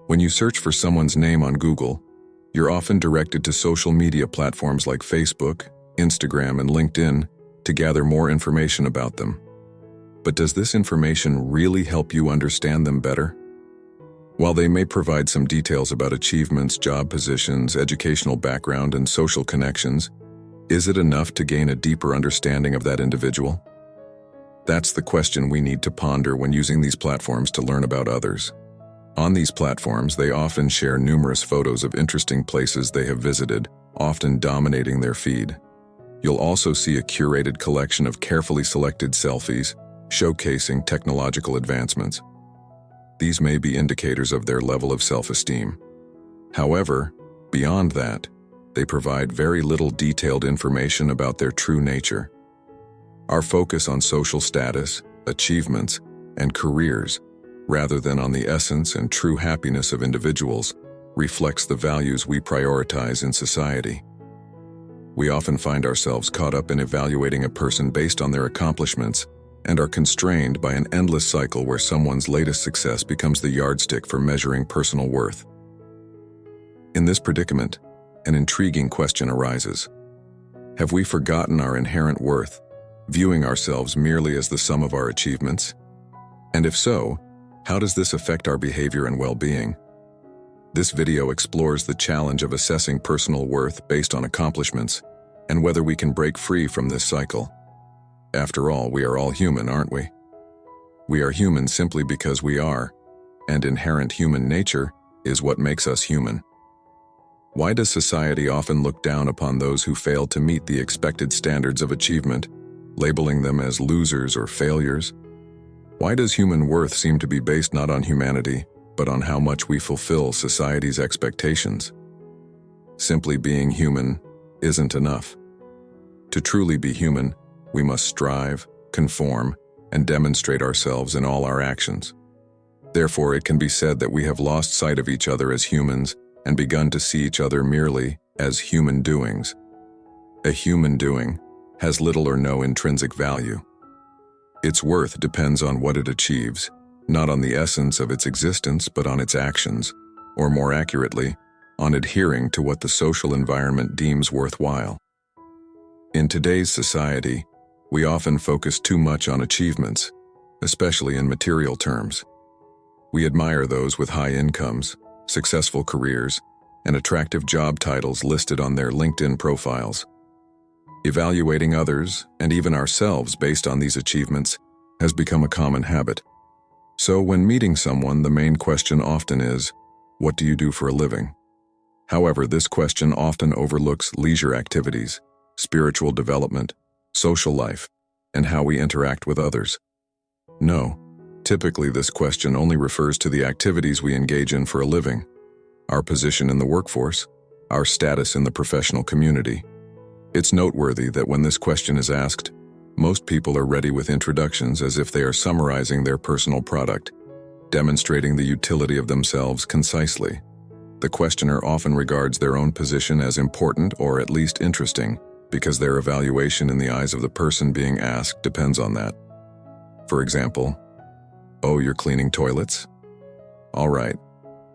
When you search for someone's name on Google, you're often directed to social media platforms like Facebook, Instagram, and LinkedIn to gather more information about them. But does this information really help you understand them better? While they may provide some details about achievements, job positions, educational background, and social connections, is it enough to gain a deeper understanding of that individual? That's the question we need to ponder when using these platforms to learn about others. On these platforms, they often share numerous photos of interesting places they have visited, often dominating their feed. You'll also see a curated collection of carefully selected selfies, showcasing technological advancements. These may be indicators of their level of self-esteem. However, beyond that, they provide very little detailed information about their true nature. Our focus on social status, achievements, and careers, rather than on the essence and true happiness of individuals, reflects the values we prioritize in society. We often find ourselves caught up in evaluating a person based on their accomplishments and are constrained by an endless cycle where someone's latest success becomes the yardstick for measuring personal worth. In this predicament, an intriguing question arises. Have we forgotten our inherent worth, viewing ourselves merely as the sum of our achievements? And if so, how does this affect our behavior and well-being? This video explores the challenge of assessing personal worth based on accomplishments and whether we can break free from this cycle. After all, we are all human, aren't we? We are human simply because we are, and inherent human nature is what makes us human. Why does society often look down upon those who fail to meet the expected standards of achievement, labeling them as losers or failures? Why does human worth seem to be based not on humanity, but on how much we fulfill society's expectations? Simply being human isn't enough. To truly be human, we must strive, conform, and demonstrate ourselves in all our actions. Therefore, it can be said that we have lost sight of each other as humans and begun to see each other merely as human doings. A human doing has little or no intrinsic value. Its worth depends on what it achieves, not on the essence of its existence, but on its actions, or more accurately, on adhering to what the social environment deems worthwhile. In today's society, we often focus too much on achievements, especially in material terms. We admire those with high incomes, successful careers, and attractive job titles listed on their LinkedIn profiles. Evaluating others, and even ourselves based on these achievements, has become a common habit. So when meeting someone, the main question often is, "What do you do for a living?" However, this question often overlooks leisure activities, spiritual development, social life, and how we interact with others. No, typically this question only refers to the activities we engage in for a living, our position in the workforce, our status in the professional community. It's noteworthy that when this question is asked, most people are ready with introductions as if they are summarizing their personal product, demonstrating the utility of themselves concisely. The questioner often regards their own position as important or at least interesting, because their evaluation in the eyes of the person being asked depends on that. For example, "Oh, you're cleaning toilets? All right,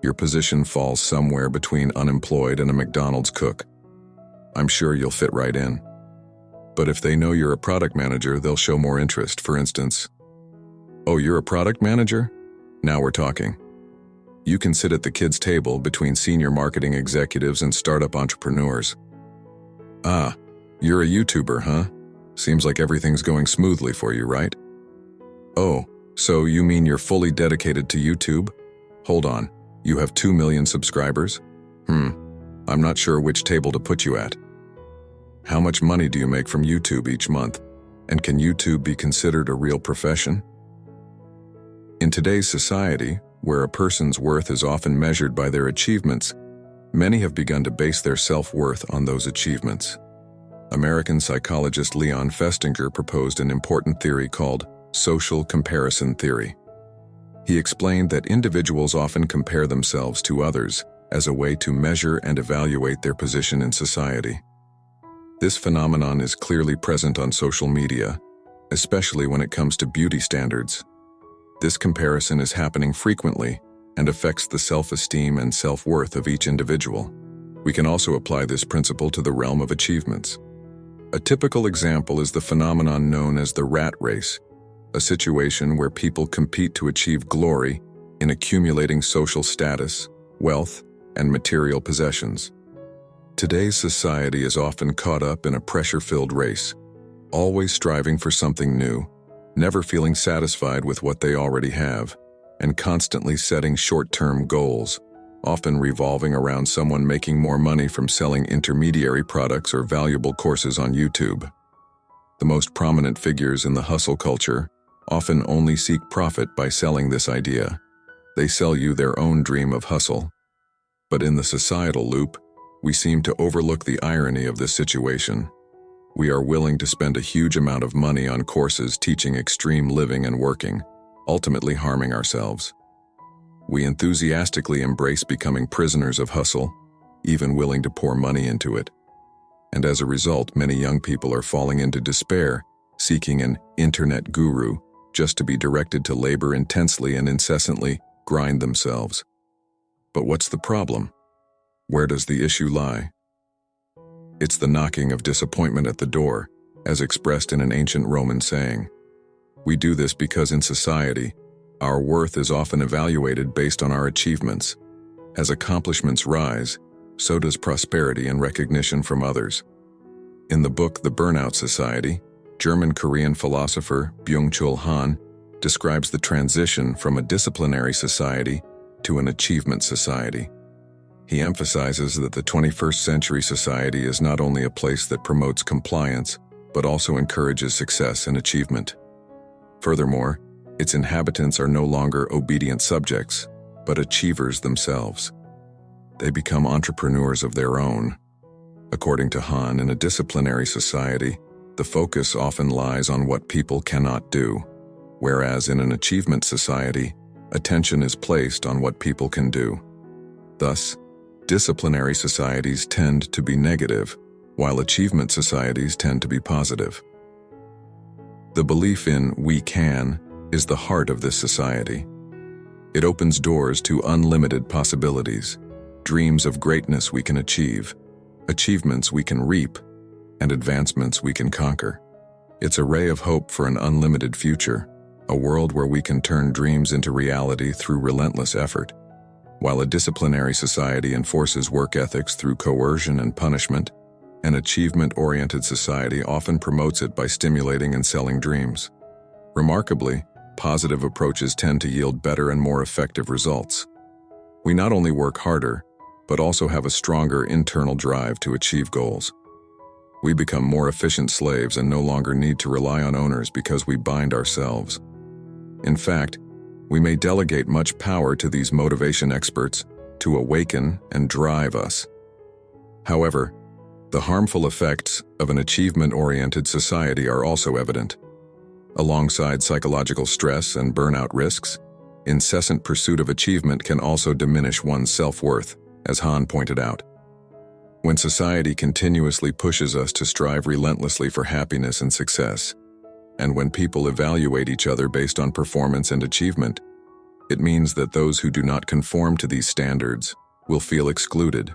your position falls somewhere between unemployed and a McDonald's cook. I'm sure you'll fit right in." But if they know you're a product manager, they'll show more interest. For instance, "Oh, you're a product manager? Now we're talking. You can sit at the kids' table between senior marketing executives and startup entrepreneurs. Ah, you're a YouTuber, huh? Seems like everything's going smoothly for you, right? Oh, so you mean you're fully dedicated to YouTube? Hold on, you have 2 million subscribers? I'm not sure which table to put you at. How much money do you make from YouTube each month? And can YouTube be considered a real profession?" In today's society, where a person's worth is often measured by their achievements, many have begun to base their self-worth on those achievements. American psychologist Leon Festinger proposed an important theory called social comparison theory. He explained that individuals often compare themselves to others as a way to measure and evaluate their position in society. This phenomenon is clearly present on social media, especially when it comes to beauty standards. This comparison is happening frequently, and affects the self-esteem and self-worth of each individual. We can also apply this principle to the realm of achievements. A typical example is the phenomenon known as the rat race, a situation where people compete to achieve glory in accumulating social status, wealth, and material possessions. Today's society is often caught up in a pressure-filled race, always striving for something new, never feeling satisfied with what they already have, and constantly setting short-term goals, often revolving around someone making more money from selling intermediary products or valuable courses on YouTube. The most prominent figures in the hustle culture often only seek profit by selling this idea. They sell you their own dream of hustle. But in the societal loop, we seem to overlook the irony of this situation. We are willing to spend a huge amount of money on courses teaching extreme living and working, ultimately harming ourselves. We enthusiastically embrace becoming prisoners of hustle, even willing to pour money into it. And as a result, many young people are falling into despair, seeking an internet guru just to be directed to labor intensely and incessantly grind themselves. But what's the problem? Where does the issue lie? It's the knocking of disappointment at the door, as expressed in an ancient Roman saying. We do this because in society, our worth is often evaluated based on our achievements. As accomplishments rise, so does prosperity and recognition from others. In the book The Burnout Society, German-Korean philosopher Byung-Chul Han describes the transition from a disciplinary society to an achievement society. He emphasizes that the 21st century society is not only a place that promotes compliance, but also encourages success and achievement. Furthermore, its inhabitants are no longer obedient subjects, but achievers themselves. They become entrepreneurs of their own. According to Han, in a disciplinary society, the focus often lies on what people cannot do, whereas in an achievement society, attention is placed on what people can do. Thus, disciplinary societies tend to be negative, while achievement societies tend to be positive. The belief in "we can" is the heart of this society. It opens doors to unlimited possibilities, dreams of greatness we can achieve, achievements we can reap, and advancements we can conquer. It's a ray of hope for an unlimited future, a world where we can turn dreams into reality through relentless effort. While a disciplinary society enforces work ethics through coercion and punishment, an achievement-oriented society often promotes it by stimulating and selling dreams. Remarkably, positive approaches tend to yield better and more effective results. We not only work harder, but also have a stronger internal drive to achieve goals. We become more efficient slaves and no longer need to rely on owners because we bind ourselves. In fact, we may delegate much power to these motivation experts to awaken and drive us. However, the harmful effects of an achievement-oriented society are also evident. Alongside psychological stress and burnout risks, incessant pursuit of achievement can also diminish one's self-worth, as Han pointed out. When society continuously pushes us to strive relentlessly for happiness and success, and when people evaluate each other based on performance and achievement, it means that those who do not conform to these standards will feel excluded.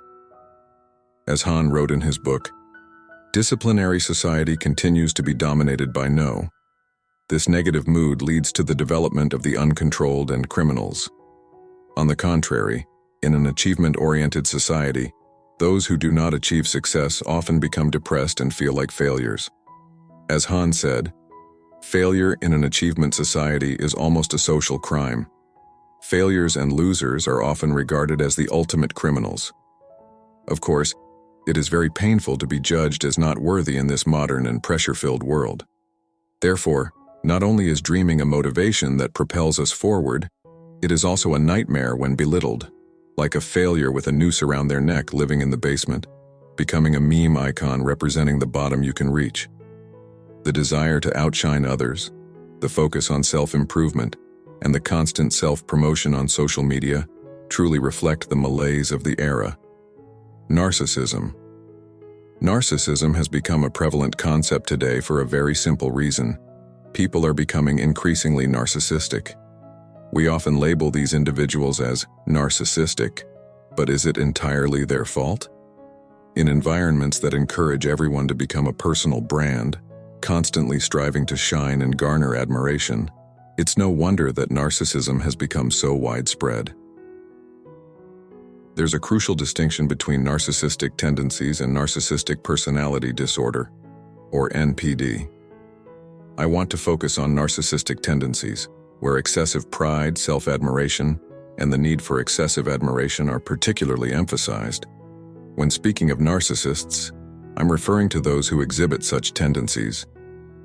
As Han wrote in his book, disciplinary society continues to be dominated by no. This negative mood leads to the development of the uncontrolled and criminals. On the contrary, in an achievement-oriented society, those who do not achieve success often become depressed and feel like failures. As Han said, failure in an achievement society is almost a social crime. Failures and losers are often regarded as the ultimate criminals. Of course, it is very painful to be judged as not worthy in this modern and pressure-filled world. Therefore, not only is dreaming a motivation that propels us forward, it is also a nightmare when belittled, like a failure with a noose around their neck living in the basement, becoming a meme icon representing the bottom you can reach. The desire to outshine others, the focus on self-improvement, and the constant self-promotion on social media truly reflect the malaise of the era. Narcissism. Narcissism has become a prevalent concept today for a very simple reason. People are becoming increasingly narcissistic. We often label these individuals as narcissistic, but is it entirely their fault? In environments that encourage everyone to become a personal brand, constantly striving to shine and garner admiration, it's no wonder that narcissism has become so widespread. There's a crucial distinction between narcissistic tendencies and narcissistic personality disorder, or NPD. I want to focus on narcissistic tendencies, where excessive pride, self-admiration, and the need for excessive admiration are particularly emphasized. When speaking of narcissists, I'm referring to those who exhibit such tendencies.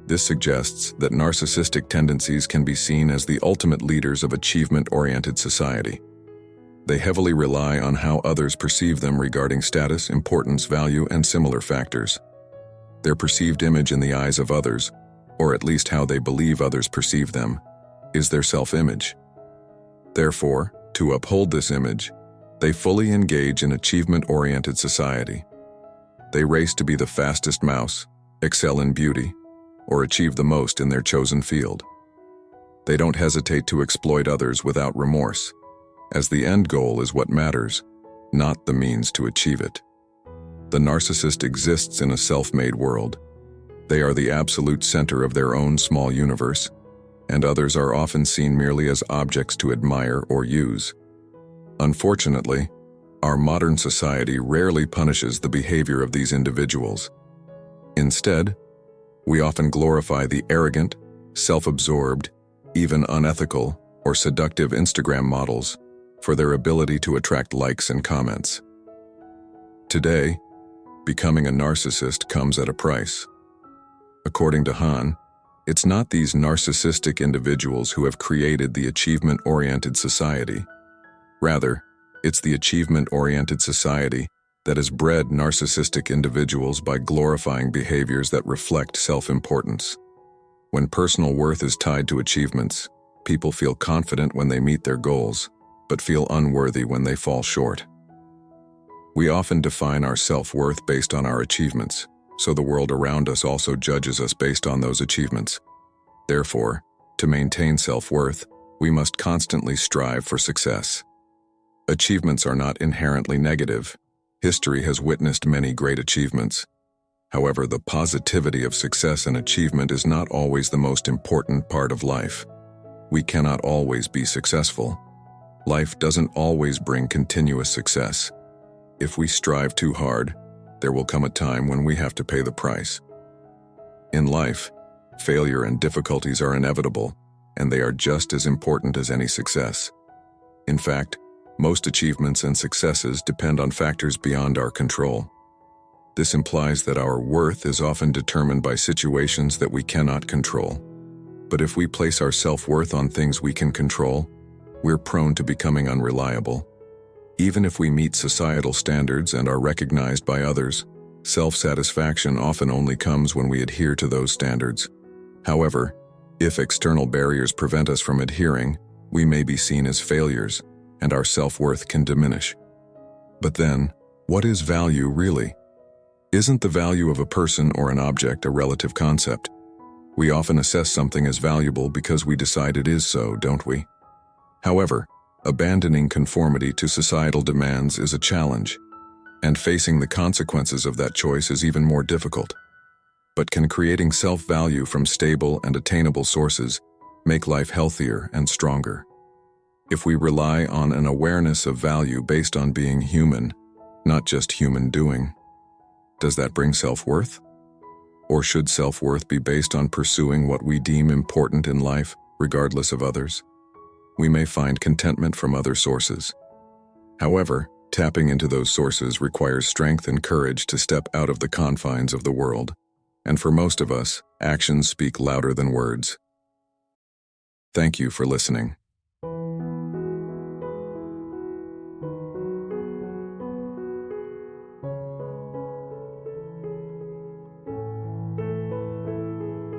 This suggests that narcissistic tendencies can be seen as the ultimate leaders of achievement-oriented society. They heavily rely on how others perceive them regarding status, importance, value, and similar factors. Their perceived image in the eyes of others, or at least how they believe others perceive them, is their self-image. Therefore, to uphold this image, they fully engage in achievement-oriented society. They race to be the fastest mouse, excel in beauty, or achieve the most in their chosen field. They don't hesitate to exploit others without remorse, as the end goal is what matters, not the means to achieve it. The narcissist exists in a self-made world. They are the absolute center of their own small universe, and others are often seen merely as objects to admire or use. Unfortunately, our modern society rarely punishes the behavior of these individuals. Instead, we often glorify the arrogant, self-absorbed, even unethical or seductive Instagram models for their ability to attract likes and comments. Today, becoming a narcissist comes at a price. According to Hahn, it's not these narcissistic individuals who have created the achievement-oriented society. Rather, it's the achievement-oriented society that has bred narcissistic individuals by glorifying behaviors that reflect self-importance. When personal worth is tied to achievements, people feel confident when they meet their goals, but feel unworthy when they fall short. We often define our self-worth based on our achievements, so the world around us also judges us based on those achievements. Therefore, to maintain self-worth, we must constantly strive for success. Achievements are not inherently negative. History has witnessed many great achievements. However, the positivity of success and achievement is not always the most important part of life. We cannot always be successful. Life doesn't always bring continuous success. If we strive too hard, there will come a time when we have to pay the price. In life, failure and difficulties are inevitable, and they are just as important as any success. In fact, most achievements and successes depend on factors beyond our control. This implies that our worth is often determined by situations that we cannot control. But if we place our self-worth on things we can control, we're prone to becoming unreliable. Even if we meet societal standards and are recognized by others, self-satisfaction often only comes when we adhere to those standards. However, if external barriers prevent us from adhering, we may be seen as failures, and our self-worth can diminish. But then, what is value really? Isn't the value of a person or an object a relative concept? We often assess something as valuable because we decide it is so, don't we? However, abandoning conformity to societal demands is a challenge, and facing the consequences of that choice is even more difficult. But can creating self-value from stable and attainable sources make life healthier and stronger? If we rely on an awareness of value based on being human, not just human doing, does that bring self-worth? Or should self-worth be based on pursuing what we deem important in life, regardless of others? We may find contentment from other sources. However, tapping into those sources requires strength and courage to step out of the confines of the world. And for most of us, actions speak louder than words. Thank you for listening.